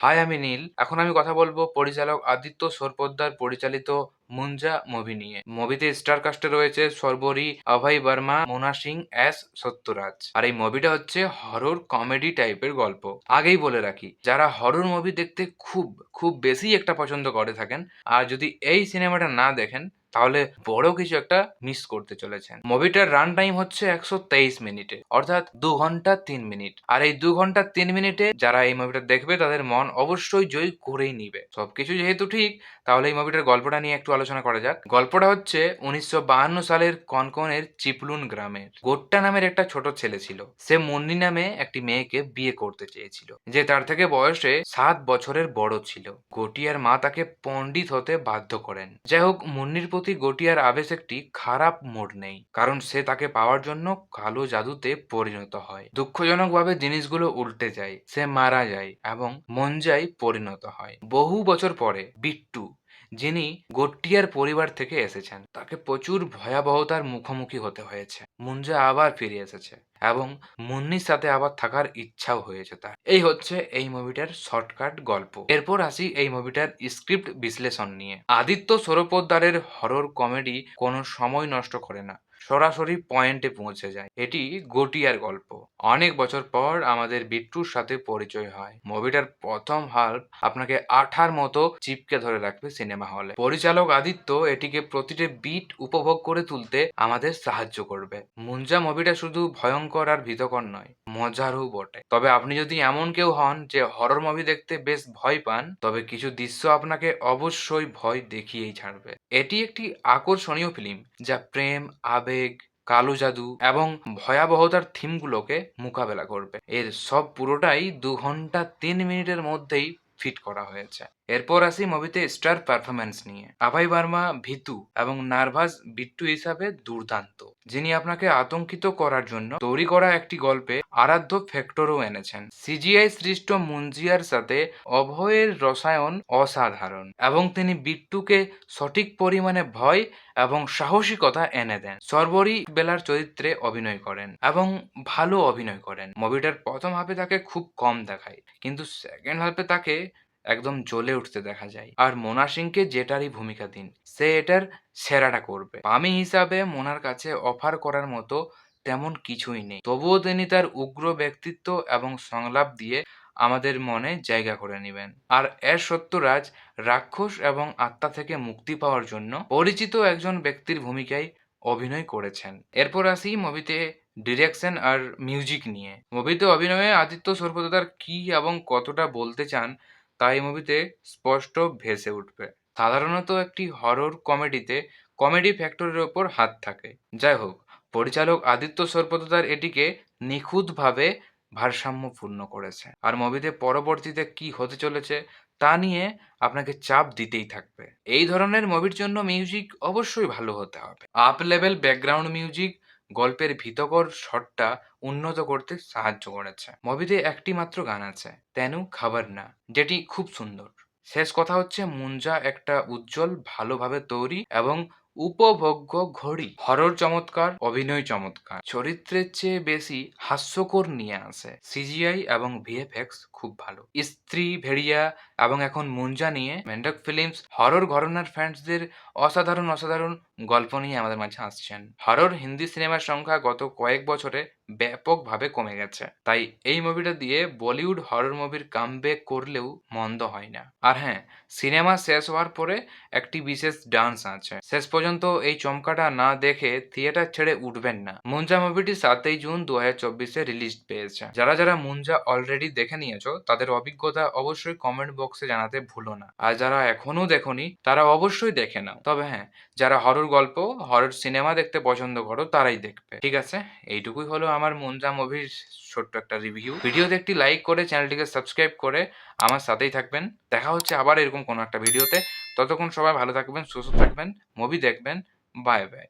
High, আমি নীল। এখন আমি কথা বলবো পরিচালক আদিত্য সরপোদ্দার পরিচালিত মুঞ্জা মুভি নিয়ে। মুভিতে স্টার কাস্টে রয়েছে শর্বরী, অভয় বর্মা, মোনা সিং এস সত্যরাজ। আর এই মুভিটা হচ্ছে হরর কমেডি টাইপের গল্প। আগেই বলে রাখি, যারা হরর মুভি দেখতে খুব খুব বেশি একটা পছন্দ করে থাকেন, আর যদি এই সিনেমাটা না দেখেন তাহলে বড় কিছু একটা মিস করতে চলেছেন। মুভিটার রান টাইম হচ্ছে 123 মিনিটে, অর্থাৎ 2 ঘন্টা 3 মিনিট। আর এই 2 ঘন্টা 3 মিনিটে যারা এই মুভিটা দেখবে তাদের মন অবশ্যই জয় করেই নিবে। সবকিছু যেহেতু ঠিক, তাহলে এই মুভিটার গল্পটা নিয়ে একটু আলোচনা করা যাক। গল্পটা হচ্ছে 1952 সালের কনকনের চিপলুন গ্রামের। গোট্টা নামের একটা ছোট ছেলে ছিল। সে মুন্নি নামে একটি মেয়েকে বিয়ে করতে চেয়েছিল, যে তার থেকে বয়সে 7 বছরের বড় ছিল। গটিয়ার মা তাকে পণ্ডিত হতে বাধ্য করেন। যাই হোক, মুন্নির প্রতি গটিয়ার আবেশ একটি খারাপ মোড় নেই, কারণ সে তাকে পাওয়ার জন্য কালো জাদুতে পরিণত হয়। দুঃখজনকভাবে জিনিসগুলো উল্টে যায়, সে মারা যায় এবং মঞ্জায় পরিণত হয়। বহু বছর পরে বিট্টু, যিনি গট্টিয়ার পরিবার থেকে এসেছেন, তাকে প্রচুর ভয়াবহতার মুখোমুখি হতে হয়েছে। মুঞ্জা আবার ফিরে এসেছে এবং মুন্নির সাথে আবার থাকার ইচ্ছাও হয়েছে তার। এই হচ্ছে এই মুভিটার শর্টকাট গল্প। এরপর আসি এই মুভিটার স্ক্রিপ্ট বিশ্লেষণ নিয়ে। আদিত্য সরপোদ্দারের হরর কমেডি কোনো সময় নষ্ট করে না, সরাসরি পয়েন্টে পৌঁছে যায়। এটি গটিয়ার গল্প। অনেক বছর পর আমাদের বিট্টুর সাথে পরিচয় হয়। মুভিটার প্রথম হাল্প আপনাকে আঠার মতো চিপকে ধরে রাখবে সিনেমা হলে। পরিচালক আদিত্য এটিকে প্রতিটি বিট উপভোগ করে তুলতে আমাদের সাহায্য করবে। মুঞ্জা মুভিটা শুধু ভয়ঙ্কর আর ভীতকর নয়, মজারও বটে। তবে আপনি যদি এমন কেউ হন যে হরর মুভি দেখতে বেশ ভয় পান, তবে কিছু দৃশ্য আপনাকে অবশ্যই ভয় দেখিয়েই ছাড়বে। এটি একটি আকর্ষণীয় ফিল্ম যা প্রেম, আবেগ, কালো জাদু এবং ভয়াবহতার থিমগুলোকে মোকাবেলা করবে। এর সব পুরোটাই 2 ঘন্টা 3 মিনিটের মধ্যেই ফিট করা হয়েছে। এরপর আসি মুভিতে স্টার পারফরম্যান্স নিয়ে। অভয় বার্মা ভীতু এবং নার্ভাস বিট্টু হিসাবে দুর্দান্ত, যিনি আপনাকে আতঙ্কিত করার জন্য তৈরি করা একটি গল্পে আরাধ্য ফ্যাক্টরও এনেছেন। সিজিআই সৃষ্ট মুঞ্জিয়ার সাথে অভয়ের রসায়ন অসাধারণ এবং তিনি বিট্টুকে সঠিক পরিমাণে ভয় এবং সাহসিকতা এনে দেন। সর্বরী বেলার চরিত্রে অভিনয় করেন এবং ভালো অভিনয় করেন। মুভিটার প্রথম হাফে তাকে খুব কম দেখায়, কিন্তু সেকেন্ড হাফে তাকে একদম জ্বলে উঠতে দেখা যায়। আর মোনা সিংকে যেটারই ভূমিকা দিন, সে এটার সেরাটা করবে। আমি হিসাবে মোনার কাছে অফার করার মতো তেমন কিছুই নেই, তবুও তিনি তার উগ্র ব্যক্তিত্ব এবং সংলাপ দিয়ে আমাদের মনে জায়গা করে নেবেন। আর এস সত্যরাজ রাক্ষস এবং আত্মা থেকে মুক্তি পাওয়ার জন্য পরিচিত একজন ব্যক্তির ভূমিকায় অভিনয় করেছেন। এরপর আসি মুভিতে ডিরেকশন আর মিউজিক নিয়ে। মুভিতে অভিনয়ে আদিত্য সরপোদ্দার কি এবং কতটা বলতে চান তা এই মুভিতে স্পষ্ট ভেসে উঠবে। সাধারণত একটি হরর কমেডিতে কমেডি ফ্যাক্টরের ওপর হাত থাকে। যাই হোক, পরিচালক আদিত্য সরপোদ্দার এটিকে নিখুঁতভাবে ভারসাম্যপূর্ণ করেছে। আর মুভিতে পরবর্তীতে কি হতে চলেছে তা নিয়ে আপনাকে চাপ দিতেই থাকবে। এই ধরনের মুভির জন্য মিউজিক অবশ্যই ভালো হতে হবে। আপ লেভেল ব্যাকগ্রাউন্ড মিউজিক গল্পের ভীতকর শটটা উন্নত করতে সাহায্য করেছে। মুভিতে একটি মাত্র গান আছে, তেনু খাবার না, যেটি খুব সুন্দর। শেষ কথা হচ্ছে, মুঞ্জা একটা উজ্জ্বল, ভালোভাবে তৈরি এবং উপভোগ্য ঘড়ি। হরর চমৎকার, অভিনয় চমৎকার, চরিত্রের চেয়ে বেশি হাস্যকর নিয়ে আসে। সিজিআই এবং ভিএফএক্স খুব ভালো। স্ত্রী, ভেড়িয়া এবং এখন মুঞ্জা নিয়ে মেন্ডক ফিল্মস হরর ঘরানার ফ্যান্সদের অসাধারণ অসাধারণ গল্প নিয়ে আমাদের মাঝে আসছেন। হরর হিন্দি সিনেমার সংখ্যা গত কয়েক বছরে ব্যাপকভাবে কমে গেছে, তাই এই মুভিটা দিয়ে বলিউড হরর মুভির কামব্যাক করলেও মন্দ হয় না। আর হ্যাঁ, সিনেমা শেষ হওয়ার পরে একটি বিশেষ ডান্স আছে। শেষ পর্যন্ত এই চমকাটা না দেখে থিয়েটার ছেড়ে উঠবেন না। মুঞ্জা মুভিটি 7ই জুন 2024 রিলিজ পেয়েছে। যারা যারা মুঞ্জা অলরেডি দেখে নিয়েছো, তাদের অভিজ্ঞতা অবশ্যই কমেন্ট বক্সে জানাতে ভুলো না। আর যারা এখনো দেখোনি, তারা অবশ্যই দেখে নাও। তবে হ্যাঁ, যারা হরর গল্প, হরর সিনেমা দেখতে পছন্দ করো তারাই দেখবে। ঠিক আছে, এইটুকুই হলো আমার মুঞ্জা মুভির ছোট্ট একটা রিভিউ। ভিডিওতে একটি লাইক করে চ্যানেলটিকে সাবস্ক্রাইব করে আমার সাথেই থাকবেন। দেখা হচ্ছে আবার এরকম কোনো একটা ভিডিওতে। ততক্ষণ সবাই ভালো থাকবেন, সুস্থ থাকবেন, মুভি দেখবেন। Bye bye.